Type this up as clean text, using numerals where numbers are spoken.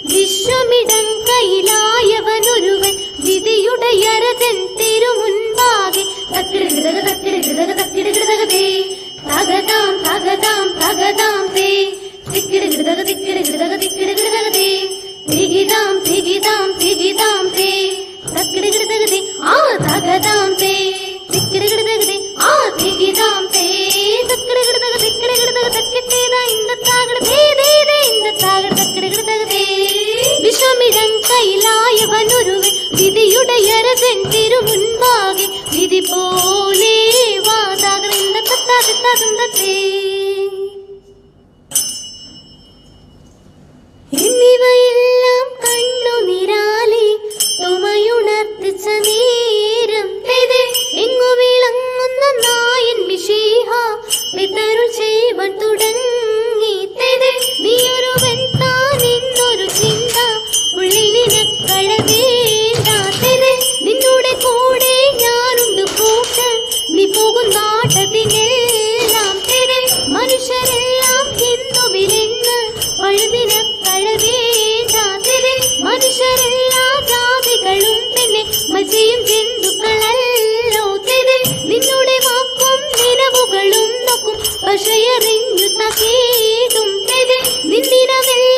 വിശ്വമിടം കയ്യിലായവനൊരുവൻ വിധിയുടെ അരജൻ തിരുമുൻപാകെ തക്കിടുകിടക തക്കിടുകിടക തക്കിടുകിടകതേ തകതാം തകതാം തകതാം തേ തിക്കിടുകിടക തിക്കിടുകിടക തിക്കിടുകിടകതേ തികിതാം തികിതാം തികിതാം തേ തക്കിടുകിടകതേ ആ തകതാം തേ തിക്കിടുകിടകതേ ആ തികിതാം തേ തക്കിടുകിടക തിക്കിടുകിടക തക്കിട്ടേതാ ഇന്ദത്താകട തേ തേ തേ ഇന്ദത്താകട തക്കിടുകിടകതേ വിശ്വമിടം കയ്യിലായവനൊരുവൻ വിധിയുടെ അരജൻ തിരുമുൻപാകെ വിധി പോലെ വാതാകൃന്തത്തേ എന്നിവയെല്ലാം കണ്ണുനിരാലെ തുമയുണർത്തിച്ച നേരം എങ്ങു വിളങ്ങുന്ന നായൻ മിശിഹ പിതരുൾ ചെയ്വൻ തുടങ്ങി നീയൊരുവൻ താൻ എന്നൊരു ചിന്ത ഉള്ളിലിനക്കളവേണ്ട നിന്നുടെ കൂടെ ഞാനുണ്ട് കൂട്ട് നീ പോകുന്നാട്ടതിനെല്ലാം മനുഷ്യരെല്ലാം ഹിന്ദുവിലെന്ന് പഴുതിനക്കളവേണ്ട മനുഷ്യരെല്ലാ ജാതികളും തന്നെ മത്സ്യം ജന്തുക്കളല്ലോ നിന്നുടെ വാക്കും നിലവുകളും നോക്കും പക്ഷയറിഞ്ഞു തകേതും നിന്നിനവെല്ലാം